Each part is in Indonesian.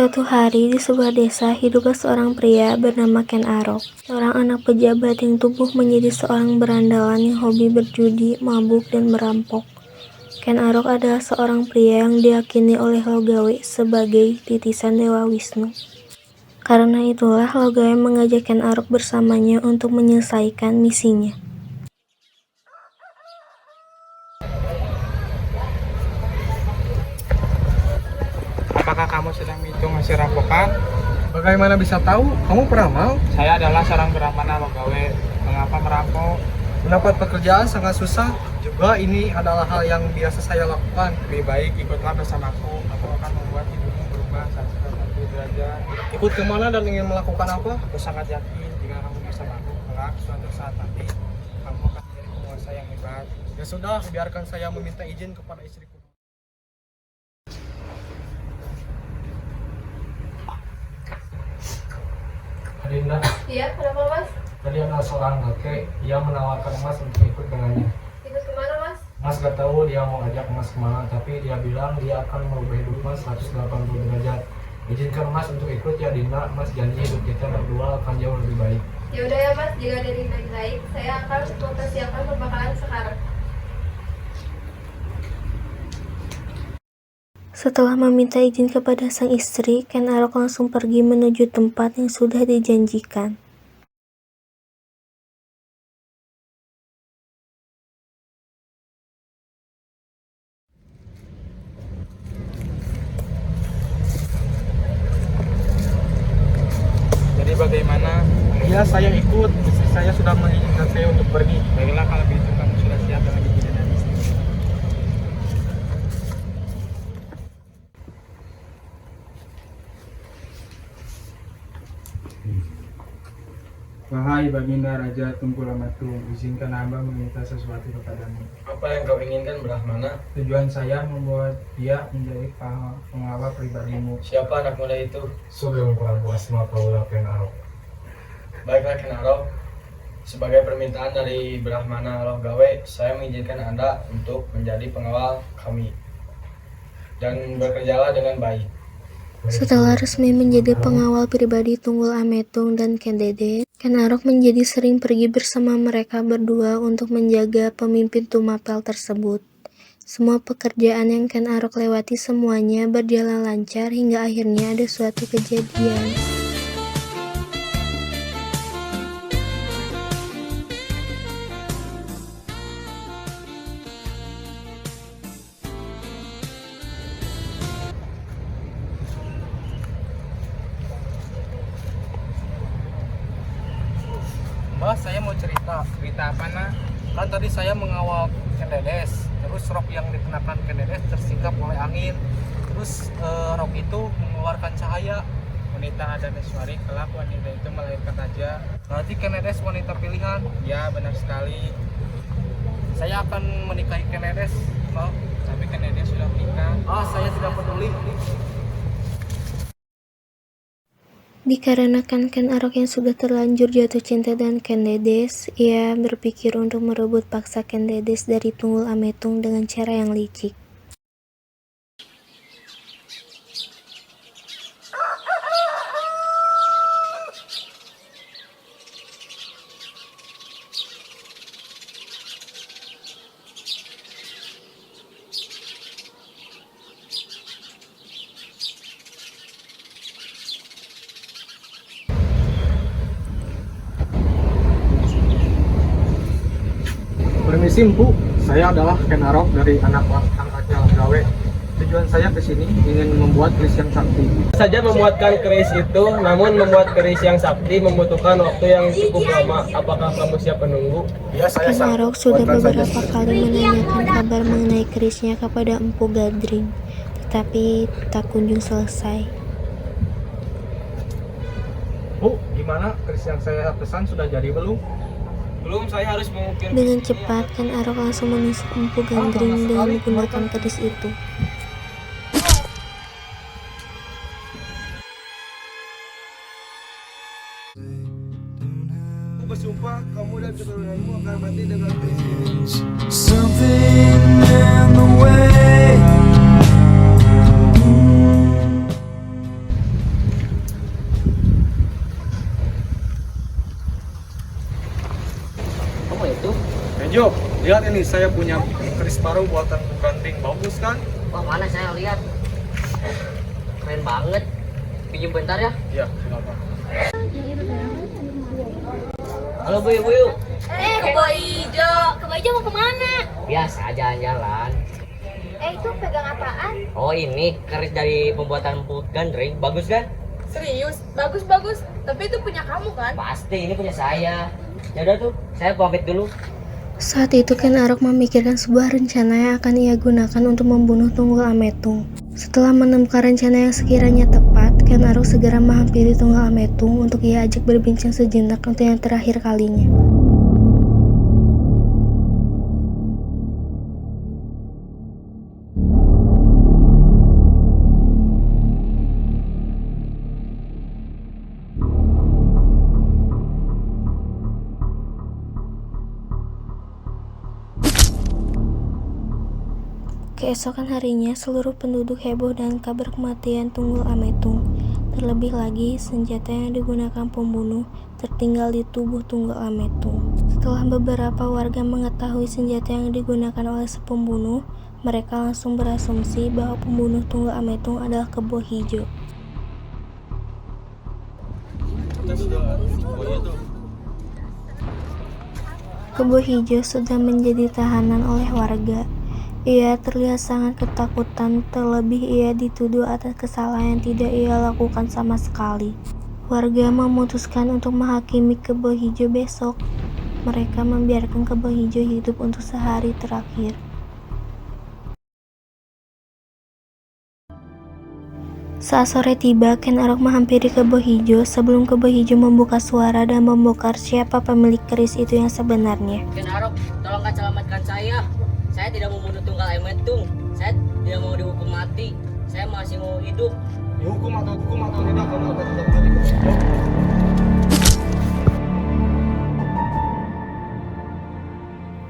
Suatu hari di sebuah desa hiduplah seorang pria bernama Ken Arok, seorang anak pejabat yang tumbuh menjadi seorang berandalan yang hobi berjudi, mabuk, dan merampok. Ken Arok adalah seorang pria yang diyakini oleh Logawe sebagai titisan Dewa Wisnu. Karena itulah Logawe mengajak Ken Arok bersamanya untuk menyelesaikan misinya. Apakah kamu sedang menghitung hasil rampokan? Bagaimana bisa tahu? Kamu peramal? Saya adalah seorang Brahmana Logawe. Mengapa merampok? Mendapat pekerjaan sangat susah. Juga ini adalah hal yang biasa saya lakukan. Lebih baik ikutlah bersamaku. Aku akan membuat hidupmu berubah 180 derajat. Ikut kemana dan ingin melakukan apa? Aku sangat yakin jika kamu bersamaku, kelak suatu saat nanti kamu akan menjadi penguasa yang hebat. Ya sudah, biarkan saya meminta izin kepada istriku. Adinda, Iya, kenapa Mas? tadi ada seorang kakek, ia menawarkan Mas untuk ikut dengannya. Ikut kemana Mas? Mas gak tahu dia mau ajak Mas kemana, tapi dia bilang dia akan merubah hidup Mas 180 derajat. Izinkan Mas untuk ikut ya Dinda, Mas janji hidup kita berdua akan jauh lebih baik. Ya udah ya Mas, jika ada yang baik, saya akan mempersiapkan pembakaran sekarang. Setelah meminta izin kepada sang istri, Ken Arok langsung pergi menuju tempat yang sudah dijanjikan. Jadi bagaimana? Ya, saya ikut. Istri saya sudah mengizinkan saya untuk pergi. Baiklah kalau begitu kamu sudah siap dengan izin dan istri. Wahai Baginda Raja Tunggul Amatung, izinkan hamba meminta sesuatu kepadamu. Apa yang kau inginkan Brahmana? Tujuan saya membuat dia menjadi pengawal pribadimu. Siapa anak muda itu? Sugeng Prabu Asma Paula Ken Arok. Baiklah Ken Arok, sebagai permintaan dari Brahmana Logawe, saya mengizinkan Anda untuk menjadi pengawal kami. Dan bekerjalah dengan baik. Setelah resmi menjadi pengawal pribadi Tunggul Ametung dan Ken Dede, Ken Arok menjadi sering pergi bersama mereka berdua untuk menjaga pemimpin Tumapel tersebut. Semua pekerjaan yang Ken Arok lewati semuanya berjalan lancar hingga akhirnya ada suatu kejadian. Mbak, saya mau cerita. Cerita apa nak? Kan tadi saya mengawal Ken Dedes. Terus rok yang dikenakan Ken Dedes tersingkap oleh angin. Terus rok itu mengeluarkan cahaya. Wanita ada Neswari, kelak wanita itu melahirkan raja. Berarti Ken Dedes wanita pilihan. Ya benar sekali. Saya akan menikahi Ken Dedes, Mbak. Tapi kan dia sudah menikah. Saya tidak peduli. Dikarenakan Ken Arok yang sudah terlanjur jatuh cinta dengan Ken Dedes, ia berpikir untuk merebut paksa Ken Dedes dari Tunggul Ametung dengan cara yang licik. Permisi Empu, saya adalah Ken Arok dari anak angkatnya Logawe. Tujuan saya ke sini ingin membuat keris yang sakti. Saja membuatkan keris itu, namun membuat keris yang sakti membutuhkan waktu yang cukup lama. Apakah kamu siap menunggu? Ya, saya Ken Arok sudah beberapa kali menanyakan kabar mengenai kerisnya kepada Empu Gadring, tetapi tak kunjung selesai. Bu, gimana keris yang saya pesan sudah jadi belum? Belum, saya harus mengukir. Dengan cepat, Ken Arok langsung menusuk Empu Gadring dengan menggunakan keris itu. Aku bersumpah kamu dan keturunanmu akan mati dengan keris. Something in the way itu? Enjo, lihat ini saya punya keris baru buatan gandring, bagus kan? Wah, mana saya lihat. Keren banget. Pinjam bentar ya. Iya, silakan. Halo Bu, Bu. Ke Boijo mau kemana? Biasa jalan-jalan. Itu pegang apaan? Oh, ini keris dari pembuatan pupuk gandring. Bagus kan? Serius? Bagus. Tapi itu punya kamu kan? Pasti ini punya saya. Ya udah tuh, saya pamit dulu. Saat itu Ken Arok memikirkan sebuah rencana yang akan ia gunakan untuk membunuh Tunggul Ametung. Setelah menemukan rencana yang sekiranya tepat, Ken Arok segera menghampiri Tunggul Ametung untuk ia ajak berbincang sejenak untuk yang terakhir kalinya. Keesokan harinya, seluruh penduduk heboh dengan kabar kematian Tunggul Ametung. Terlebih lagi, senjata yang digunakan pembunuh tertinggal di tubuh Tunggul Ametung. Setelah beberapa warga mengetahui senjata yang digunakan oleh si pembunuh, mereka langsung berasumsi bahwa pembunuh Tunggul Ametung adalah Kebo Hijau. Kebo Hijau sudah menjadi tahanan oleh warga. Ia terlihat sangat ketakutan, terlebih ia dituduh atas kesalahan yang tidak ia lakukan sama sekali. Warga memutuskan untuk menghakimi Kebo Hijau besok. Mereka membiarkan Kebo Hijau hidup untuk sehari terakhir. Saat sore tiba, Ken Arok menghampiri Kebo Hijau sebelum Kebo Hijau membuka suara dan membongkar siapa pemilik keris itu yang sebenarnya. Ken Arok, tolong selamatkan saya. Saya tidak mau membunuh Tunggal Ametung. Saya tidak mau dihukum mati. Saya masih mau hidup. Dihukum atau tidak, kamu akan tetap mati.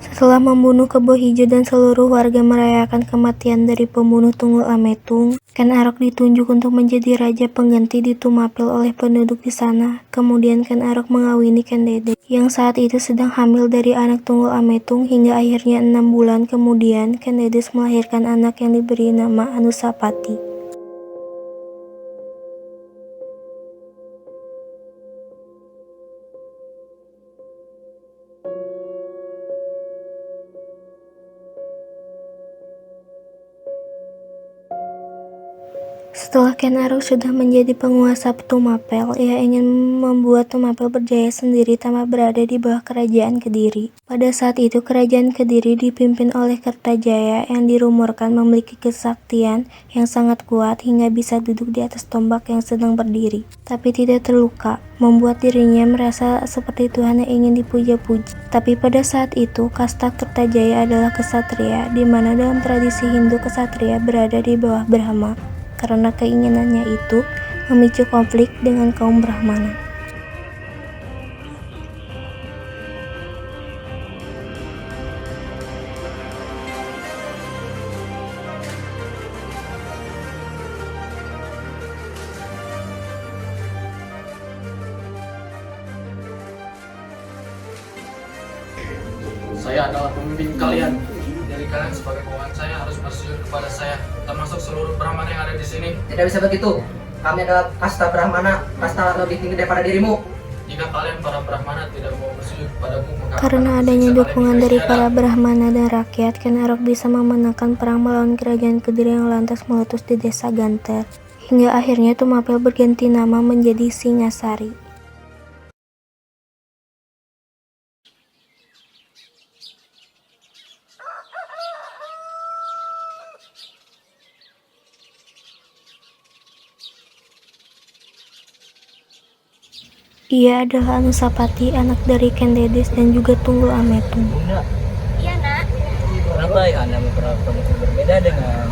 Setelah membunuh Kebo Hijau dan seluruh warga merayakan kematian dari pembunuh Tunggul Ametung, Ken Arok ditunjuk untuk menjadi raja pengganti di Tumapel oleh penduduk di sana. Kemudian Ken Arok mengawini Ken Dede, yang saat itu sedang hamil dari anak Tunggul Ametung, hingga akhirnya 6 bulan kemudian Ken Dedes melahirkan anak yang diberi nama Anusapati. Setelah Ken Arok sudah menjadi penguasa Tumapel, ia ingin membuat Tumapel berjaya sendiri tanpa berada di bawah kerajaan Kediri. Pada saat itu, kerajaan Kediri dipimpin oleh Kertajaya yang dirumorkan memiliki kesaktian yang sangat kuat hingga bisa duduk di atas tombak yang sedang berdiri, tapi tidak terluka, membuat dirinya merasa seperti Tuhan yang ingin dipuja-puji. Tapi pada saat itu, kasta Kertajaya adalah kesatria, di mana dalam tradisi Hindu kesatria berada di bawah Brahma. Karena keinginannya itu memicu konflik dengan kaum Brahmana. Saya adalah pemimpin kalian. Jadi kalian sebagai bawahan saya harus bersujud kepada saya, termasuk seluruh Brahmana yang ada di sini. Tidak bisa begitu. Kami adalah kasta Brahmana, kasta lebih tinggi daripada dirimu. Jika kalian para Brahmana tidak mau bersujud kepadamu, maka Karena adanya dukungan dari para Brahmana dan rakyat, Ken Arok bisa memenangkan perang melawan kerajaan Kediri yang lantas meletus di desa Ganter. Hingga akhirnya Tumapel berganti nama menjadi Singasari. Ia adalah Anusapati, anak dari Ken Dedes dan juga Tunggul Ametung. Bunda, Iya nak. kenapa ya Anda memperlakukan berbeda dengan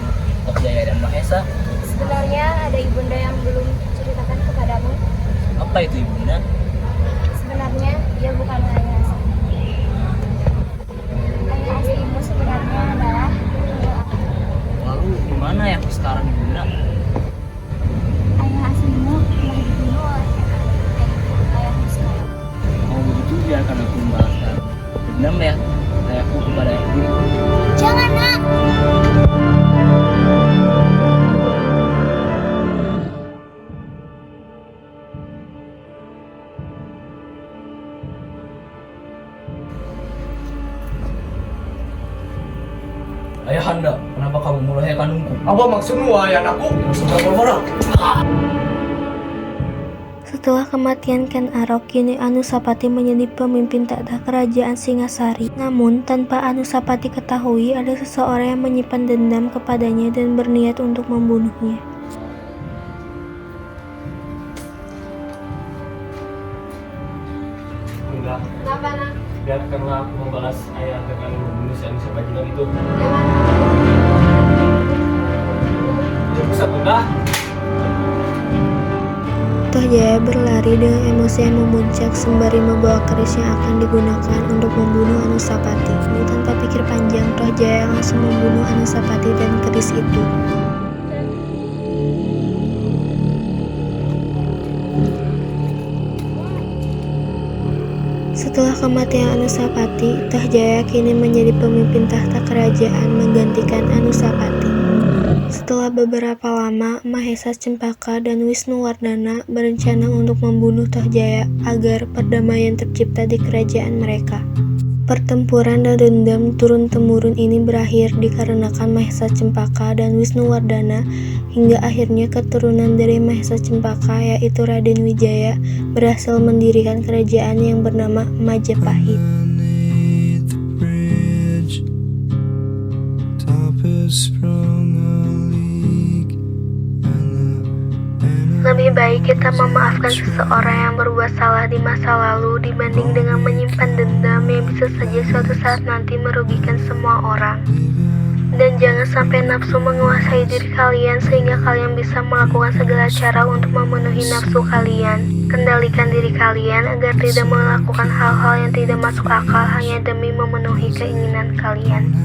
Jaya dan Mahesa? Sebenarnya ada ibunda yang belum ceritakan kepadamu. Apa itu ibunda? Sebenarnya dia bukan ayah asli. Ayah aslimu sebenarnya adalah Lalu di mana yang sekarang ibunda? ayah aslimu telah dibunuh oleh ayahmu sekarang. Kalau begitu biarkan aku membalaskan dendam ya ayahku kepada ibu. Jangan, Nak. Ayahanda, kenapa kamu mulai kandungku? Apa maksudmu wahai anakku? Sudah bermarah. Setelah kematian Ken Arok, kini Anusapati menjadi pemimpin tahta kerajaan Singasari. Namun, tanpa Anusapati ketahui, ada seseorang yang menyimpan dendam kepadanya dan berniat untuk membunuhnya. Enggak, Kenapa, Nak? biarkanlah aku membalas ayah dengan membunuh si Anissa Bajingan itu. Jangan. Tidak bisa enggak. Tohjaya berlari dengan emosi yang memuncak sembari membawa keris yang akan digunakan untuk membunuh Anusapati. Lalu tanpa pikir panjang, Tohjaya langsung membunuh Anusapati dan keris itu. Setelah kematian Anusapati, Tohjaya kini menjadi pemimpin tahta kerajaan menggantikan Anusapati. Setelah beberapa lama, Mahesa Cempaka dan Wisnuwardana berencana untuk membunuh Tohjaya agar perdamaian tercipta di kerajaan mereka. Pertempuran dan dendam turun-temurun ini berakhir dikarenakan Mahesa Cempaka dan Wisnuwardana hingga akhirnya keturunan dari Mahesa Cempaka yaitu Raden Wijaya berhasil mendirikan kerajaan yang bernama Majapahit. Lebih baik kita memaafkan seseorang yang berbuat salah di masa lalu dibanding dengan menyimpan dendam yang bisa saja suatu saat nanti merugikan semua orang. Dan jangan sampai nafsu menguasai diri kalian sehingga kalian bisa melakukan segala cara untuk memenuhi nafsu kalian. Kendalikan diri kalian agar tidak melakukan hal-hal yang tidak masuk akal hanya demi memenuhi keinginan kalian.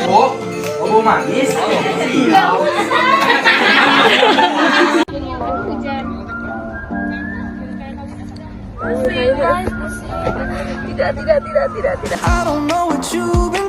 Oh, obo manis. Tidak. I don't know what you've been